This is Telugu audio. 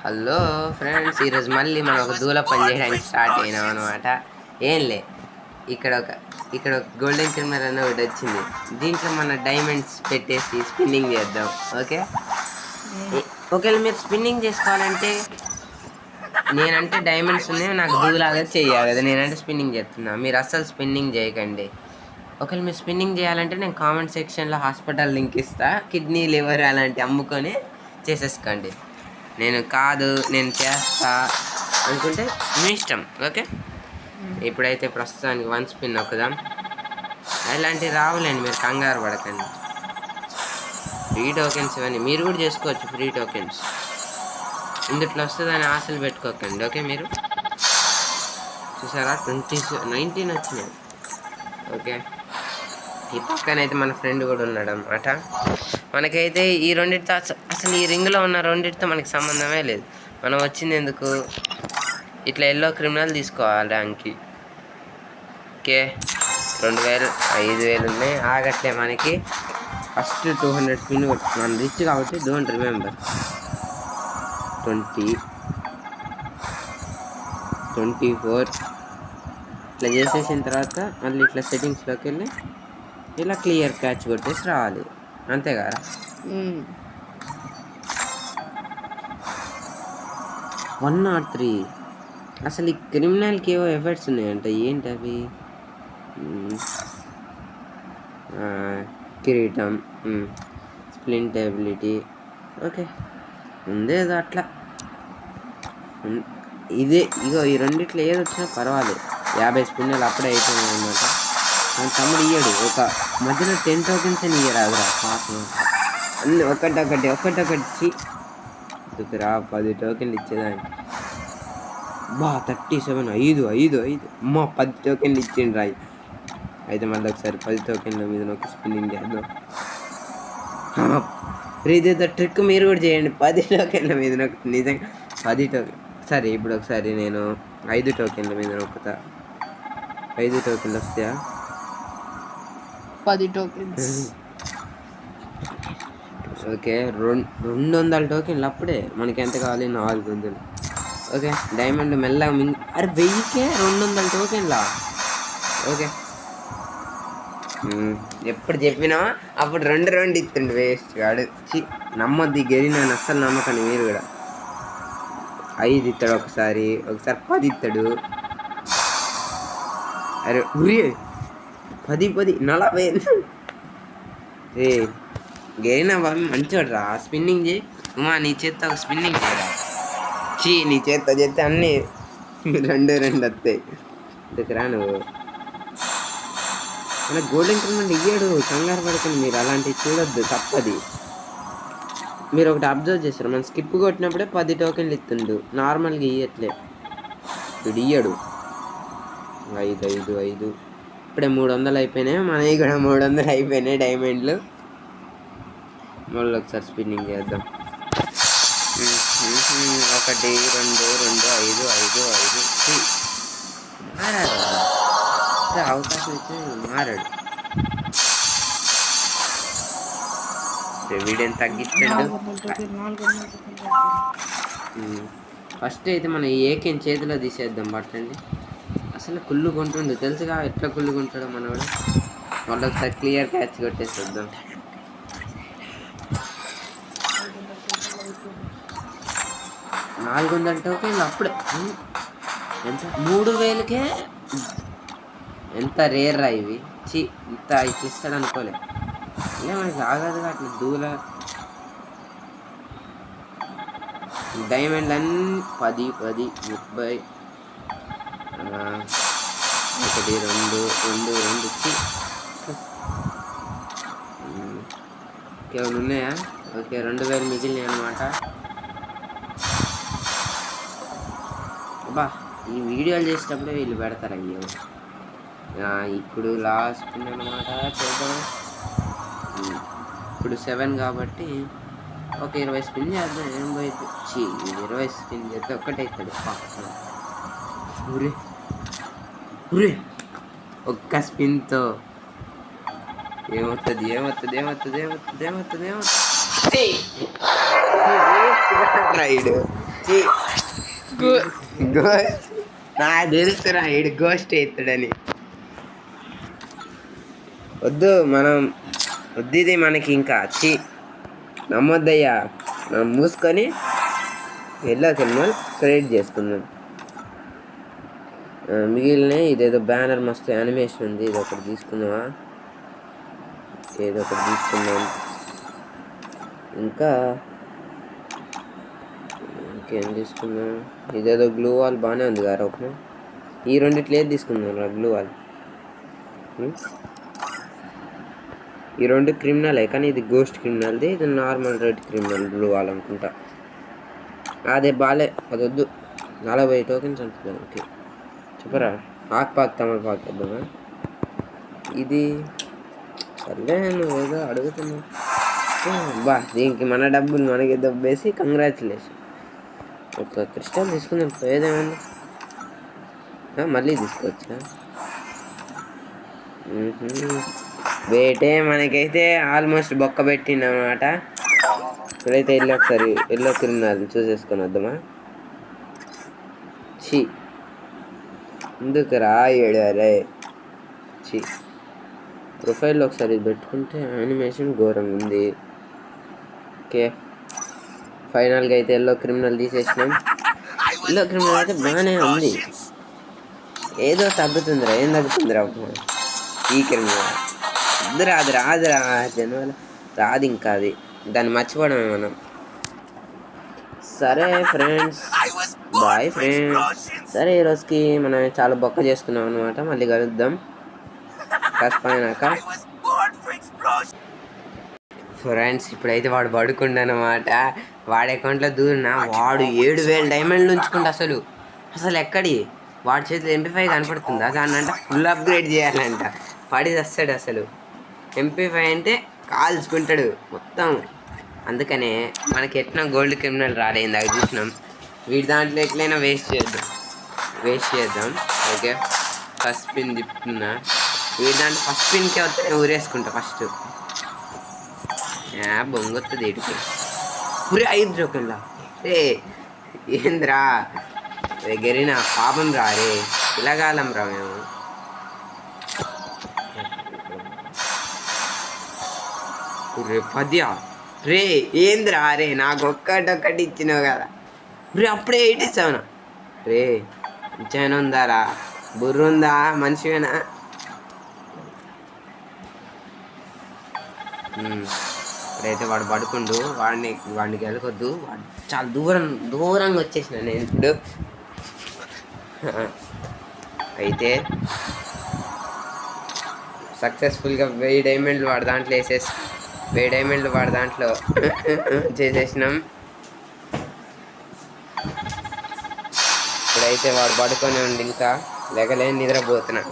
హలో ఫ్రెండ్స్, ఈరోజు మళ్ళీ మనం ఒక దూల పని చేయడానికి స్టార్ట్ అయినాం అనమాట. ఏం లే, ఇక్కడ ఒక గోల్డెన్ క్రిమినల్ అన్న ఒకటి వచ్చింది. దీంట్లో మన డైమండ్స్ పెట్టేసి స్పిన్నింగ్ చేద్దాం. ఓకే, ఒకవేళ మీరు స్పిన్నింగ్ చేసుకోవాలంటే, నేనంటే డైమండ్స్ ఉన్నాయి, నాకు దూలాగా చెయ్యాలి కదా, నేనంటే స్పిన్నింగ్ చేస్తున్నా. మీరు అస్సలు స్పిన్నింగ్ చేయకండి. ఒకవేళ మీరు స్పిన్నింగ్ చేయాలంటే నేను కామెంట్ సెక్షన్లో హాస్పిటల్ లింక్ ఇస్తా, కిడ్నీ లివర్ అలాంటివి అమ్ముకొని చేసేసుకోండి. నేను చేస్తా అనుకుంటే మీ ఇష్టం. ఓకే, ఇప్పుడైతే ప్రస్తుతానికి 1 స్పిన్ నొక్కుదాం. అలాంటివి రావులేండి, మీరు కంగారు పడకండి. ఫ్రీ టోకెన్స్ ఇవన్నీ మీరు కూడా చేసుకోవచ్చు. ఫ్రీ టోకెన్స్ ఇందుట్లో వస్తుందని ఆశలు పెట్టుకోకండి. ఓకే, మీరు చూసారా 19 వచ్చినాయి. ఓకే, ఈ పక్కనైతే మన ఫ్రెండ్ కూడా ఉన్నాడు అనమాట. మనకైతే ఈ రెండింటితో అసలు ఈ రింగ్లో ఉన్న రెండింటితో మనకి సంబంధమే లేదు. మనం వచ్చింది ఎందుకు, ఇట్లా ఎల్లో క్రిమినల్ తీసుకోవాలి ర్యాంక్కి. ఓకే, 2000 5000 ఉన్నాయి, ఆగట్లే మనకి. ఫస్ట్ 200 స్పిన్ కొట్టుకున్నాను, రిచ్ కాబట్టి డోంట్ రిమెంబర్. 20 24 ఇట్లా చేసేసిన తర్వాత మళ్ళీ ఇట్లా సెట్టింగ్స్లోకి వెళ్ళి ఇలా క్లియర్ క్యాచ్ కొట్టేసి రావాలి, అంతే కదా. 103. అసలు ఈ క్రిమినల్కి ఏవో ఎఫెక్ట్స్ ఉన్నాయంట, ఏంటి అవి? కిరీటం, స్ప్లింట్ ఎబిలిటీ. ఓకే, ఉందేదో అట్లా. ఇగో ఈ రెండిట్లో ఏది వచ్చినా పర్వాలేదు. 50 స్పిన్నులు అప్పుడే అయిపోయినాయి అనమాట. మన తమ్ముడు ఇయ్యాడు, ఒక మధ్యలో 10 టోకెన్స్ అని ఇయ్యరాదురా పాపం. అన్నీ ఒకటొకటి దుకురా 10 టోకెన్లు ఇచ్చేదాన్ని. 37. 5 అమ్మా, 10 టోకెన్లు ఇచ్చిండు రాయి. అయితే మళ్ళీ ఒకసారి 10 టోకెన్ల మీద ఒక స్పిన్నింగ్ చేద్దాం. ఇదేదో ట్రిక్ మీరు కూడా చేయండి. 10 టోకెన్ల మీద నిజంగా 10 టోకెన్. సరే, ఇప్పుడు ఒకసారి నేను 5 టోకెన్ల మీద నొక్కుతా. 5 టోకెన్లు వస్తాయా? 10 టోకెన్స్. ఓకే, 200 టోకెన్లు. అప్పుడే మనకి ఎంత కావాలి? 400. ఓకే, డైమండ్ మెల్లగా అరే 1000కే 200 టోకెన్లా? ఓకే, ఎప్పుడు చెప్పినా అప్పుడు 2 ఇస్తుండే వేస్ట్ కాడు. నమ్మొద్ది గెలినాను, అస్సలు నమ్మకండి మీరు కూడా. 5 ఇస్తాడు, ఒకసారి 10 ఇస్తాడు. అరే ఉరి 10 40. ఏ గెలినా బాబు మంచివాడు రా, స్పిన్నింగ్ చేయి. ఉమా, నీ చేత్తో ఒక స్పిన్నింగ్ చేయరా. నీ చేత్తో చేస్తే అన్నీ 2 వస్తాయి. దగ్గర నువ్వు అలా గోల్డెన్ క్రిమినల్ ఇయ్యాడు, కంగారు పడకండి. మీరు అలాంటివి చూడొద్దు, తప్పది. మీరు ఒకటి అబ్జర్వ్ చేస్తారు, మనం స్కిప్ కొట్టినప్పుడే 10 టోకెన్లు ఇస్తుండు, నార్మల్గా ఇయ్యట్లే. వీడు ఇయ్యడు. 5 ఇప్పుడే 300 అయిపోయినాయి, మనవి కూడా 300 అయిపోయినాయి డైమండ్లు. మళ్ళీ ఒకసారి స్పిన్నింగ్ చేద్దాం. 1 2 5 మారాడు, అవకాశం ఇచ్చి మారాడు. వీడియోని తగ్గించాడు. ఫస్ట్ అయితే మనం ఏకేం చేతిలో తీసేద్దాం. పట్టండి, అసలు కుళ్ళు కొంటుండు తెలుసుగా, ఎట్లా కుళ్ళు కొంటాడో మనవాడు. మళ్ళీ ఒకసారి క్లియర్ క్యాచ్ కొట్టేసేద్దాం. 400 టోకెన్లు అప్పుడే. ఎంత 3000కే ఎంత రేర్ రా ఇవి. ఇంత ఇస్తాడు అనుకోలే. ఇలా మనకి ఆగదుగా అట్లా దూల. డైమండ్ అన్నీ 10 30 1 2 కేవలం ఉన్నాయా? ఓకే, 2000 మిగిలినాయి అనమాట. అబ్బా, ఈ వీడియోలు చేసేటప్పుడే వీళ్ళు పెడతారు. అయ్యో, ఇప్పుడు లాస్ట్ అనమాట చేద్దాం. ఇప్పుడు 7 కాబట్టి ఒక 20 స్పిన్ చేద్దాం. ఏం పోయింది? 20 స్పిన్ చేస్తే ఒక్కటైతాడు. ఉరే ఒక్క స్పిన్తో ఏమవుతుంది? రైడు గోస్ట్ నాకు తెలుస్తురా ఈడు గోస్ట్ ఎత్తుడని. వద్దు మనం వద్దు, ఇది మనకి ఇంకా నమ్మొద్దయ్యా. మనం మూసుకొని ఎల్లో కెమికల్ క్రియేట్ చేసుకుందాం. మిగిలిన ఇదేదో బ్యానర్ మస్తు యానిమేషన్ ఉంది, ఇది ఒకటి తీసుకుందామా? ఏదో ఒకటి తీసుకుందాం. ఇంకా ఇంకేం తీసుకుందాం? ఇదేదో గ్లూ వాల్ బాగానే ఉంది కదా ఒకటి. ఈ రెండిట్లో ఏది తీసుకుందాం రా? Glue wall. ఈ రెండు క్రిమినలే, కానీ ఇది గోస్ట్ క్రిమినల్ది, ఇది normal red criminal glue wall అనుకుంటా. అదే బాలే, అది వద్దు. 40 టోకెన్స్ అంటుంది. ఓకే చెప్పరా? ఆకుపాకు తమలపాకు వద్దామా? ఇది సర్లే, నువ్వు ఏదో అడుగుతున్నావు బా. దీనికి మన డబ్బులు మనకి దబ్బేసి కంగ్రాచులేషన్. ఒక క్రిస్టల్ తీసుకుందాం, ఏదేమన్నా మళ్ళీ తీసుకోవచ్చా? వేటే మనకైతే ఆల్మోస్ట్ బొక్క పెట్టిందన్నమాట. ఇప్పుడైతే వెళ్ళి ఒకసారి ఎల్లో క్రిమినల్ చూసేసుకొని వద్దామా? ఎందుకు రాయడు అరే ప్రొఫైల్లో ఒకసారి ఇది పెట్టుకుంటే యానిమేషన్ ఘోరంగా ఉంది. ఓకే ఫైనల్గా అయితే ఎల్లో క్రిమినల్ తీసేసినాం. ఎల్లో క్రిమినల్ అయితే బాగానే ఉంది. ఏదో తగ్గుతుందిరా, ఏం తగ్గుతుందిరా ఈ క్రిమినల్? రాదురా జనవల్ల రాదు. ఇంకా అది దాన్ని మర్చిపోవడమే మనం. సరే ఫ్రెండ్స్, బాయ్ ఫ్రెండ్స్. సరే ఈరోజుకి మనం చాలా బొక్క చేసుకున్నాం అనమాట. మళ్ళీ కలుద్దాం కాస్త. ఫ్రెండ్స్ ఇప్పుడైతే వాడు పడుకుండా అనమాట. వాడి అకౌంట్లో దూరిన వాడు 7000 డైమండ్లు ఉంచుకుంటా. అసలు ఎక్కడి వాడి చేతిలో MP5 కనపడుతుందా? దాన్ని అంటే ఫుల్ అప్గ్రేడ్ చేయాలంట. పడి వస్తాడు అసలు. MP5 అంటే కాల్చుకుంటాడు మొత్తం. అందుకనే మనకి ఎట్లా గోల్డ్ క్రిమినల్ రాలేదు, అది చూసినాం. వీడి దాంట్లో ఎట్లయినా వేస్ట్ చేద్దాం. ఓకే ఫస్ట్ స్పిన్ తిప్పుతున్నా. వీడి దాంట్లో ఫస్ట్ స్పిన్కే వస్తే ఊరేసుకుంటా ఫస్ట్. బొంగొస్తుంది ఇటుకి. ఊరే 5 జోకల్లా రే. ఏంద్రా దగ్గరిన పాపం రా రే, ఇలాగాలం రా మేము. రే 10 రే. ఏంద్రా రే, నాకు ఒక్కటి ఇచ్చినావు కదా రే. అప్పుడే 8 ఇచ్చావునా రే? మంచిగా ఉందారా? బుర్ర ఉందా? మనిషివేనా? ఇప్పుడైతే వాడు పడుకుండు. వాడికి వెళ్ళకొద్దు. వాడు చాలా దూరంగా వచ్చేసిన నేను ఇప్పుడు. అయితే సక్సెస్ఫుల్గా 1000 డైమండ్లు వాడి దాంట్లో 1000 డైమండ్లు వాడి దాంట్లో చేసేసినాం. ఇప్పుడైతే వాడు పడుకొని ఉండి ఇంకా లేకలేని నిద్రపోతున్నా.